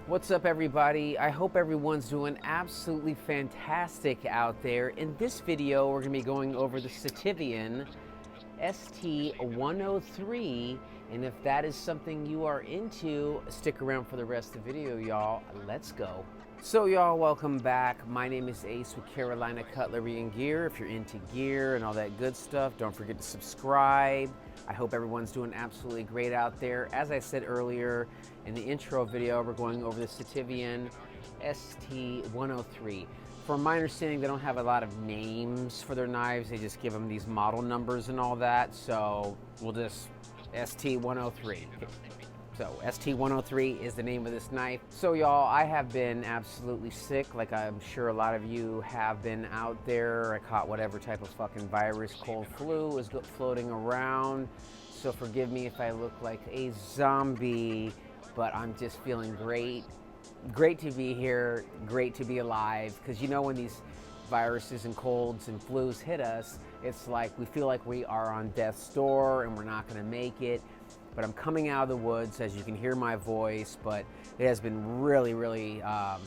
What's up, everybody? I hope everyone's doing absolutely fantastic out there. In this video, we're going to be going over the Sitivien ST-103, and if that is something you are into, stick around for the rest of the video, y'all. Let's go. So, y'all, welcome back. My name is Ace with Carolina Cutlery and Gear. If you're into gear and all that good stuff, don't forget to subscribe. I hope everyone's doing absolutely great out there. As I said earlier in the intro video, we're going over the Sitivien ST-103. From my understanding, they don't have a lot of names for their knives. They just give them these model numbers and all that. So we'll just ST-103. So ST-103 is the name of this knife. So y'all, I have been absolutely sick, like I'm sure a lot of you have been out there. I caught whatever type of fucking virus, cold flu is floating around. So forgive me if I look like a zombie, but I'm just feeling great. Great to be here, great to be alive, because you know when these viruses and colds and flus hit us, it's like we feel like we are on death's door and we're not gonna make it. But I'm coming out of the woods, as you can hear my voice, but it has been really a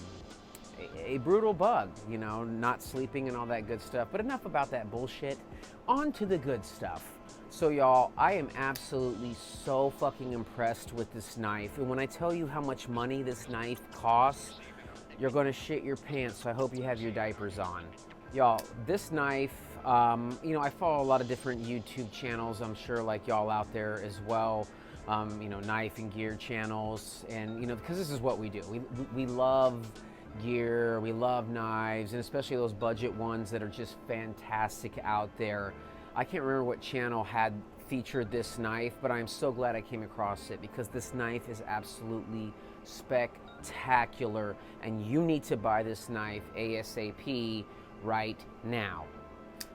brutal bug, you know, not sleeping and all that good stuff. But enough about that bullshit. On to the good stuff. So y'all, I am absolutely so fucking impressed with this knife. And when I tell you how much money this knife costs, you're gonna shit your pants, so I hope you have your diapers on. Y'all, this knife, you know, I follow a lot of different YouTube channels, I'm sure like y'all out there as well, you know, knife and gear channels, and, you know, because this is what we do. We love gear, we love knives, and especially those budget ones that are just fantastic out there. I can't remember what channel had featured this knife, but I'm so glad I came across it because this knife is absolutely spectacular, and you need to buy this knife ASAP right now.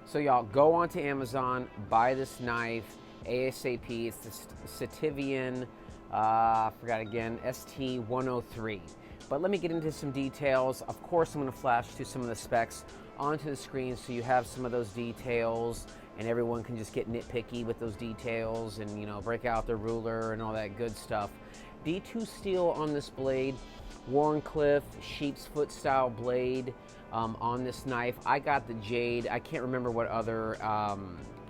So y'all, go onto Amazon, buy this knife ASAP. It's the Sitivien, I forgot again, ST-103. But let me get into some details. Of course, I'm going to flash to some of the specs onto the screen so you have some of those details and everyone can just get nitpicky with those details and, you know, break out the ruler and all that good stuff. D2 steel on this blade, Warncliffe sheep's foot style blade on this knife. I got the jade. I can't remember what other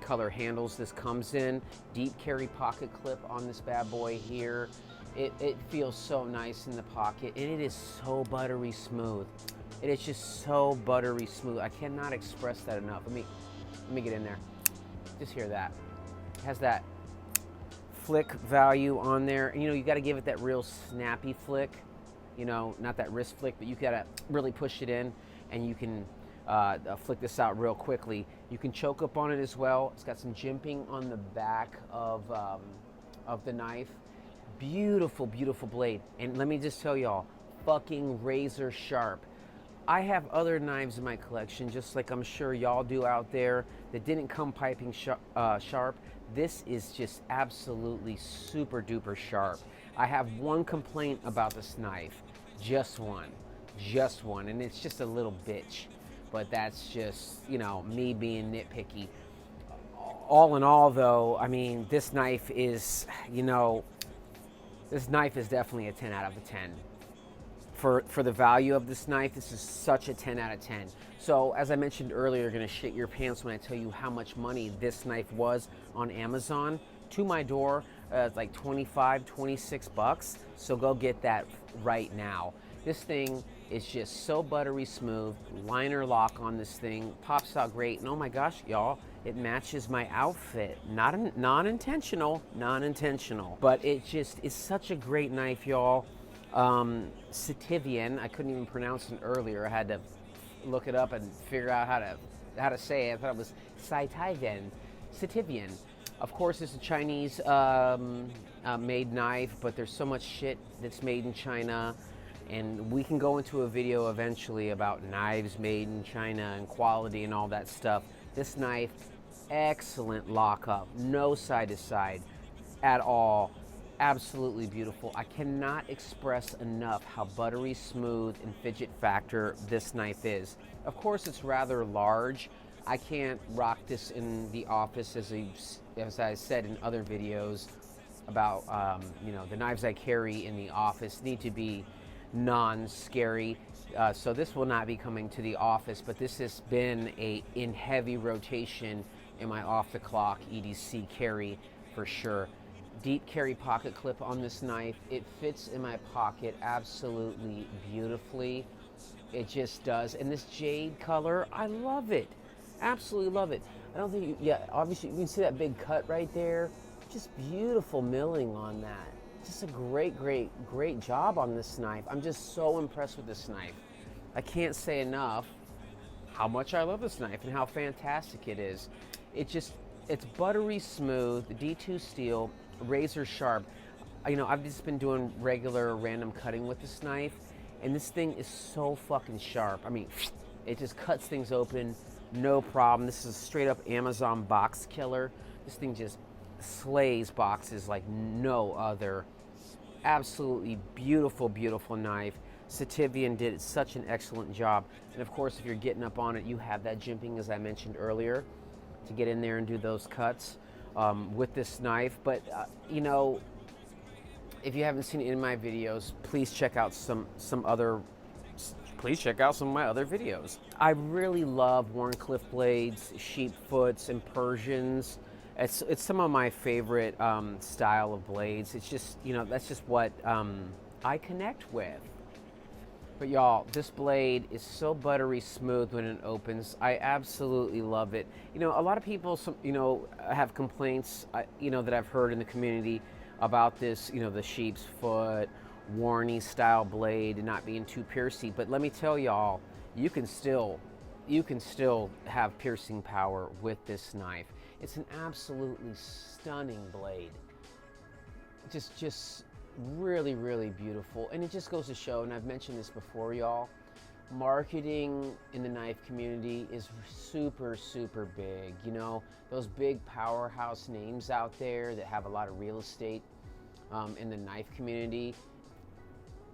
color handles this comes in. Deep carry pocket clip on this bad boy here. It feels so nice in the pocket, and it is so buttery smooth. It is just so buttery smooth. I cannot express that enough. Let me get in there. Just hear that. It has that flick value on there. And, you know, you got to give it that real snappy flick. You know, not that wrist flick, but you got to really push it in, and you can flick this out real quickly. You can choke up on it as well. It's got some jimping on the back of the knife. Beautiful, beautiful blade. And let me just tell y'all, fucking razor sharp. I have other knives in my collection, just like I'm sure y'all do out there, that didn't come piping sharp. This is just absolutely super duper sharp. I have one complaint about this knife, just one, and it's just a little bitch. But that's just, you know, me being nitpicky. All in all, though, I mean, this knife is, you know, this knife is definitely a 10 out of a 10. For the value of this knife, this is such a 10 out of 10. So, as I mentioned earlier, you're gonna shit your pants when I tell you how much money this knife was on Amazon. To my door, it's like 25, 26 bucks. So go get that right now. This thing is just so buttery smooth. Liner lock on this thing pops out great, and oh my gosh, y'all, it matches my outfit. Non-intentional, but it just is such a great knife, y'all. Sitivien, I couldn't even pronounce it earlier. I had to look it up and figure out how to say it. I thought it was Sitivien. Of course, it's a Chinese made knife, but there's so much shit that's made in China. And we can go into a video eventually about knives made in China and quality and all that stuff. This knife, excellent lockup, no side to side at all. Absolutely beautiful. I cannot express enough how buttery smooth and fidget factor this knife is. Of course, it's rather large. I can't rock this in the office, as I said in other videos about, you know, the knives I carry in the office need to be non-scary. So this will not be coming to the office, but this has been in heavy rotation in my off-the-clock EDC carry for sure. Deep carry pocket clip on this knife. It fits in my pocket absolutely beautifully. It just does. And this jade color, I love it. Absolutely love it. I don't think yeah, obviously you can see that big cut right there. Just beautiful milling on that. Just a great job on this knife. I'm just so impressed with this knife. I can't say enough how much I love this knife and how fantastic it is. It's buttery smooth, D2 steel, razor sharp. You know, I've just been doing regular random cutting with this knife, and this thing is so fucking sharp. I mean, it just cuts things open, no problem. This is a straight up Amazon box killer. This thing just slays boxes like no other. Absolutely beautiful, beautiful knife. Sitivien did such an excellent job. And of course, if you're getting up on it, you have that jimping, as I mentioned earlier, to get in there and do those cuts with this knife. But you know, if you haven't seen it in my videos, please check out some other. Please check out some of my other videos. I really love Wharncliffe blades, sheepfoots, and Persians. It's some of my favorite style of blades. It's just, you know, that's just what I connect with. But y'all, this blade is so buttery smooth when it opens. I absolutely love it. You know, a lot of people, you know, have complaints, you know, that I've heard in the community about this, you know, the sheep's foot, Warney style blade and not being too piercy. But let me tell y'all, you can still have piercing power with this knife. It's an absolutely stunning blade. Just really, really beautiful. And it just goes to show, and I've mentioned this before, y'all, marketing in the knife community is super, super big. You know, those big powerhouse names out there that have a lot of real estate in the knife community,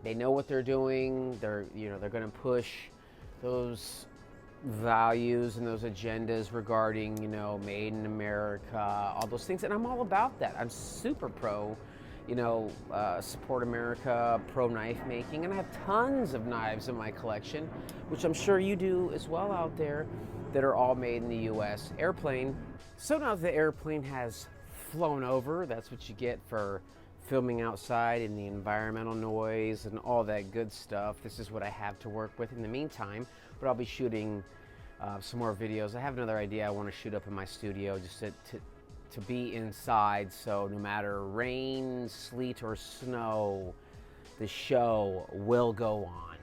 they know what they're doing. They're going to push those values and those agendas regarding, you know, made in America, all those things. And I'm all about that. I'm super pro, you know, support America, pro knife making. And I have tons of knives in my collection, which I'm sure you do as well out there, that are all made in the US. Airplane. So now the airplane has flown over. That's what you get for filming outside and the environmental noise and all that good stuff. This is what I have to work with in the meantime, but I'll be shooting some more videos. I have another idea I want to shoot up in my studio just to be inside, so no matter rain, sleet, or snow, the show will go on.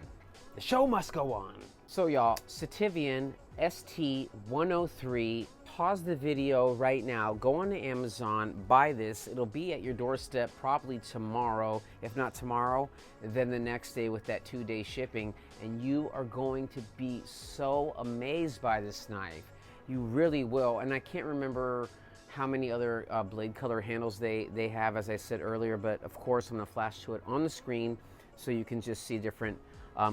The show must go on. So y'all, Sitivien ST-103, pause the video right now, go on to Amazon, buy this. It'll be at your doorstep probably tomorrow. If not tomorrow, then the next day with that 2-day shipping. And you are going to be so amazed by this knife. You really will. And I can't remember how many other blade color handles they have, as I said earlier, but of course I'm gonna flash to it on the screen so you can just see different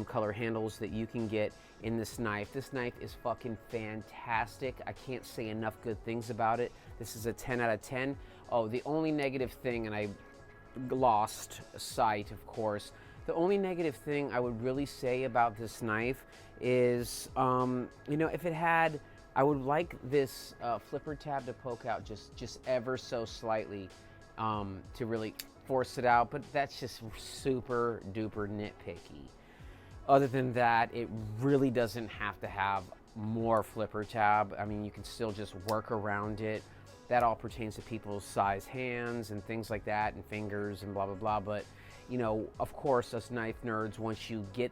color handles that you can get in this knife. This knife is fucking fantastic. I can't say enough good things about it. This is a 10 out of 10. Oh, the only negative thing, and I lost sight, of course, the only negative thing I would really say about this knife is, you know, if it had, I would like this flipper tab to poke out just ever so slightly to really force it out, but that's just super duper nitpicky. Other than that, it really doesn't have to have more flipper tab. I mean, you can still just work around it. That all pertains to people's size hands and things like that, and fingers and blah, blah, blah. But, you know, of course, us knife nerds, once you get,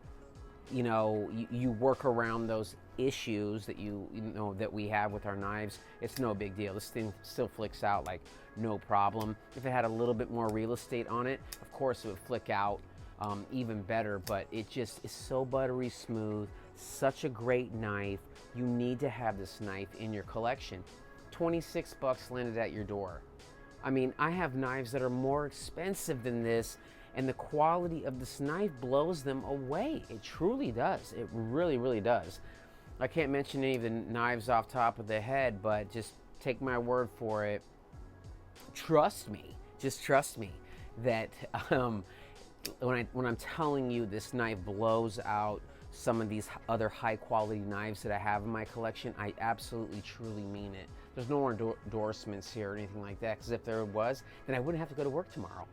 you know, you work around those issues that you know that we have with our knives, it's no big deal. This thing still flicks out like no problem. If it had a little bit more real estate on it, of course it would flick out even better, but it just is so buttery smooth, such a great knife. You need to have this knife in your collection. 26 bucks landed at your door. I mean, I have knives that are more expensive than this, and the quality of this knife blows them away. It truly does. It really, really does. I can't mention any of the knives off top of the head, but just take my word for it. Trust me, just trust me, that when I'm telling you this knife blows out some of these other high quality knives that I have in my collection, I absolutely truly mean it. There's no more endorsements here or anything like that, because if there was, then I wouldn't have to go to work tomorrow.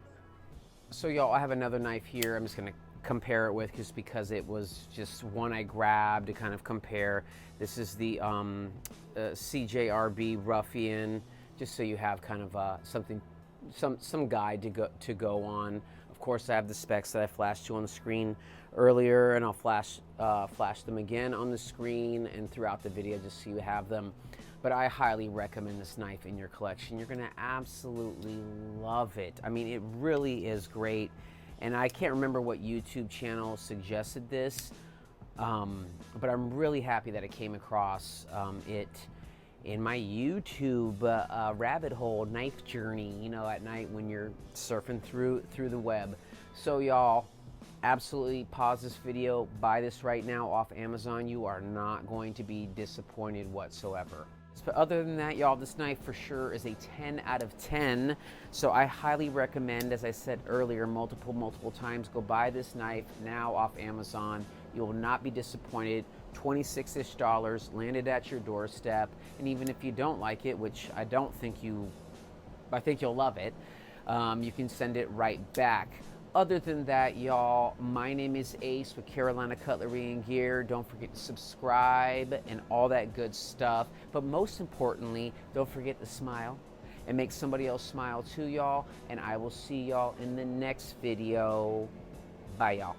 So y'all, I have another knife here I'm just gonna compare it with, just because it was just one I grabbed to kind of compare. This is the CJRB Ruffian, just so you have kind of something, some guide to go on. Of course, I have the specs that I flashed you on the screen earlier, and I'll flash them again on the screen and throughout the video, just so you have them. But I highly recommend this knife in your collection. You're gonna absolutely love it. I mean, it really is great. And I can't remember what YouTube channel suggested this, but I'm really happy that I came across it in my YouTube rabbit hole knife journey, you know, at night when you're surfing through the web. So y'all, absolutely pause this video, buy this right now off Amazon. You are not going to be disappointed whatsoever. But other than that, y'all, this knife for sure is a 10 out of 10. So I highly recommend, as I said earlier, multiple times, go buy this knife now off Amazon. You will not be disappointed. $26-ish landed at your doorstep. And even if you don't like it, which I think you'll love it, you can send it right back. Other than that, y'all, my name is Ace with Carolina Cutlery and Gear. Don't forget to subscribe and all that good stuff. But most importantly, don't forget to smile and make somebody else smile too, y'all. And I will see y'all in the next video. Bye, y'all.